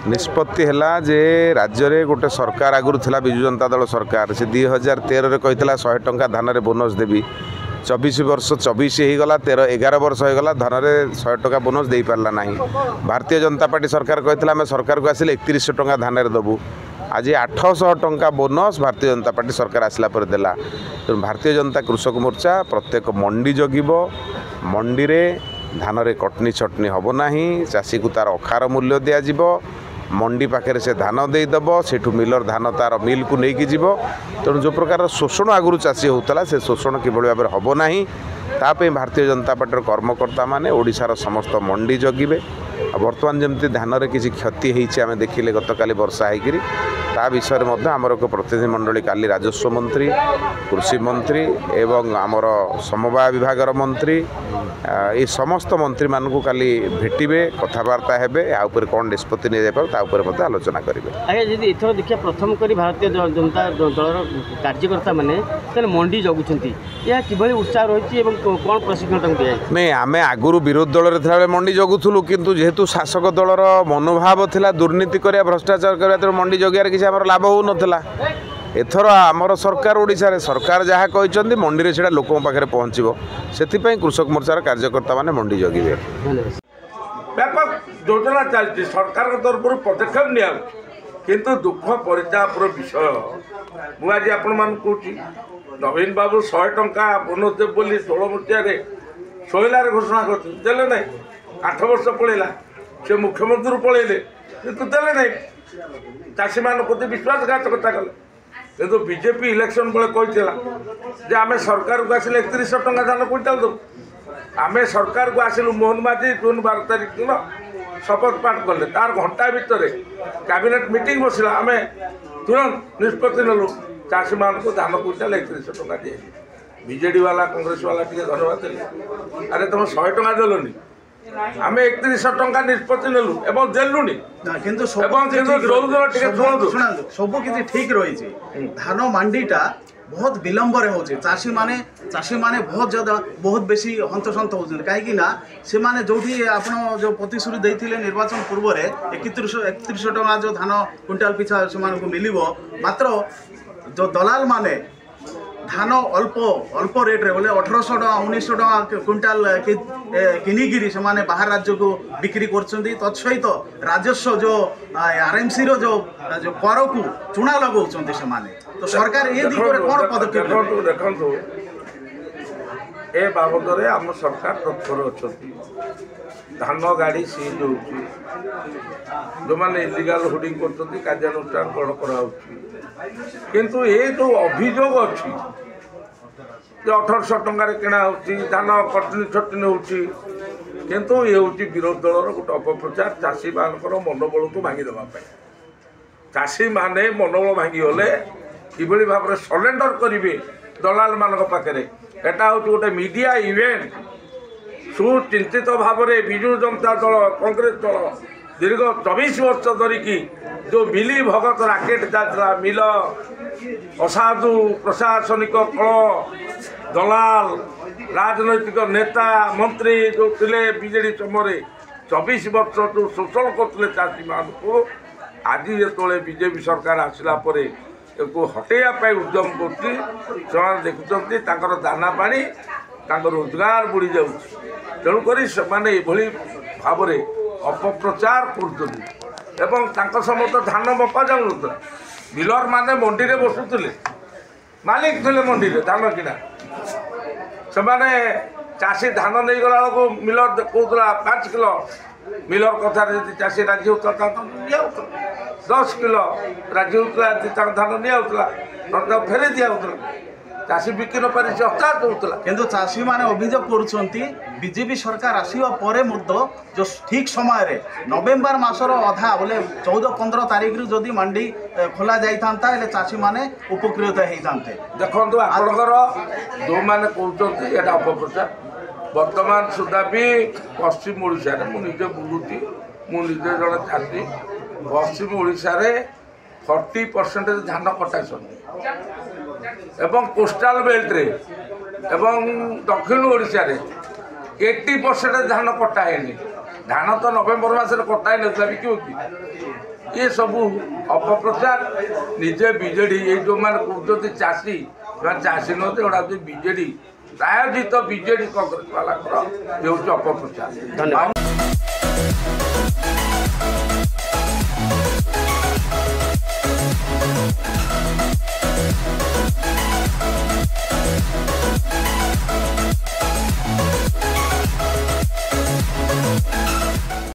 निष्पत्ति है जे राज्य में गोटे सरकार आगुरी थिला विजु जनता दल सरकार से 2013 कहता 100 टंका धान में बोनस देवी 24 वर्ष 24 होगला 11 वर्ष होगला धान में 100 टंका बोनस दे पारा ना। भारतीय जनता पार्टी सरकार कहता आम सरकार को आसिले 3100 टंका धान में देवु आज 800 टंका बोनस भारतीय जनता पार्टी सरकार आसला पर देला। तो भारतीय जनता कृषक मोर्चा प्रत्येक मंडी जगिब मंडी रे धान रे कटनी छटनी हम ना चाषी को तार अखार मूल्य दिज्व मंडी पाखे से धान देदेव सेठू मिलर धान तार मिल को लेकिन जीव तेणु जो प्रकार शोषण आगुरी चाषी होता से शोषण किभली भाव में हम ना ताप भारतीय जनता पार्टी कर्मकर्ता माने ओडिशार समस्त मंडी जगिबे। बर्तमान जमती धान रे किसी क्षति होती आम देखिले गतकाली वर्षा होकर ता विषय में आमर एक प्रतिनिधि मंडली काली राजस्व मंत्री कृषि मंत्री एवं आमर समवाय विभाग मंत्री ये समस्त मंत्री मानू काली भेटे कथबार्ता हेबे यापर कौन निष्पत्ति नहीं आलोचना करेंगे। आगे जब एथर देखिए प्रथम करी भारतीय जनता दलर कार्यकर्ता मैंने मंडी जगुंट यह कि उत्साह रही कौन प्रशिक्षण दिए नहीं आम आगुरी विरोधी दल में था मंडी जगुलु किंतु जेहेतु शासक दलर मनोभाव थिला दुर्नीति करिया भ्रष्टाचार करिया तो मंडी जगियार किसी आमर लाभ हो नथिला। एथर आमर सरकार ओडिशा रे सरकार जहाँ कहते मंडी रे सेटा लोकों पाखे पहुँचो से कृषक मोर्चार कार्यकर्ता माने मंडी जगिबे। व्यापक योजना चलती सरकार तरफ पदक्षेप निया किंतु दुख परितापर विषय मुझे आपण कहूँ नवीन बाबू 100 टंका बोनस देव बोली 16 मसीह शोलार घोषणा करते ना 8 वर्ष पड़ेगा से मुख्यमंत्री पलैले कितु देले ना चाषी मान प्रति विश्वासघातकता कले किंतु बीजेपी इलेक्शन बेले कहते आम सरकार को आसिले 3100 टंका धान क्विंटाल देव आम सरकार को आसिलु मोहन माझी जून 12 तारीख दिन शपथ पाठ कले तार घंटा भितर कैबिनेट मीटिंग बसला आम तुरंत निष्पत्ति नेलु चाषी मान को धान क्विंटाल 3100 टंका दिए बीजेडी वाला कांग्रेस वाला टे धन्यवाद देली अरे तुम 100 टंका देलुनी आम 3100 टंका निष्पत्ति नेलु एवं देलुनी सब किसी ठीक रही धान मंडीटा बहुत विलंबर हो चाषी माने बहुत बेसी हंतसंत होती कहीं से माने जो जो प्रतिश्रुति देते निर्वाचन पूर्व 3100 टंका जो धान क्विंटाल पिछा से मिल मात्र जो दलाल माने धान अल्प रेट्रे बोले 1800 टका 1900 टका क्विंटाल किनिकी से बाहर राज्य को बिक्री कर तत्सहित राजस्व जो आरएमसी रो जो कर को चुना लगाउछन्ति से माने तो सरकार ये दिगरे कोन पदक्षेप देखो ए बाबद आम सरकार तत्पर अच्छी धान गाड़ी सीज हो जो मैंने इलिगाल होर्डिंग कर कार्यानुष्ठान कौन कराऊँ किंतु ये जो अभियोग अच्छी 1800 टंकार किणा धान कटनी छटनी होती किंतु ये हूँ विरोधी दलर गोटे अपप्रचार चाषी मान मनोबल को भांगीदेवाई चाषी माने मनोबल भांगीगले किभली भाव में सरेंडर करेंगे दलाल मान पाखे एटा हूँ गोटे मीडिया इवेंट सुचिंतित भाव में विजु जनता दल कांग्रेस दल दीर्घ 24 वर्ष धरिकी जो मिली भगत राकेट चलता मिल असाधु प्रशासनिक कल दलाल राजनैतिक नेता मंत्री जो थे बीजेडी समय 24 वर्ष जो शोषण करते चाषी मान को आज जो बीजेपी सरकार आसला हटेवाई उद्यम कर देखुं दाना पानी रोजगार बुड़ी जा तेणुक से भाव में अपप्रचार कर समस्त धान मपा जाऊन मिलर माने मंडी में बसुले मालिक थे मंडी में धान किना से चाषी धान नहीं गला को मिलर कहला 5 किलो मिलर कथार चाषी राजी होता 10 किलो राजी होता धान निया फेरे दिया चाषी बिक्री न पारि से हताहत होता किंतु चाषी माने अभियोग करुछंती बीजेपी सरकार आसिबा परे मध्य जो ठीक समय रे नवेम्बर मासर अधा बोले 14-15 तारीख रु जदि मंडी खोला जाई थांता हेले चाषी माने उपकृत हेई थांते देखंतु आपनकर जो माने कहउछंती एटा अपप्रचार वर्तमान सुधा भी पश्चिम ओडिशा रे मु निजे बुलुती मु निजे जण चाषी पश्चिम ओडिशा रे 40% धान कटासन एवं कोस्टाल बेल्ट रे एवं दक्षिण ओडिशा रे 80% धान कटा है ଧାନ ତ ନଭେମ୍ବର ମାସରେ କଟା ହେଇନଥିଲା ବିକିବ କି ये सब अपप्रचार निजे बीजेडी ये जो मैंने कहते चाषी चाषी नते गोटा बीजेडी प्रायोजित बीजेडी कांग्रेस वाला ये हूँ अपप्रचार। धन्यवाद।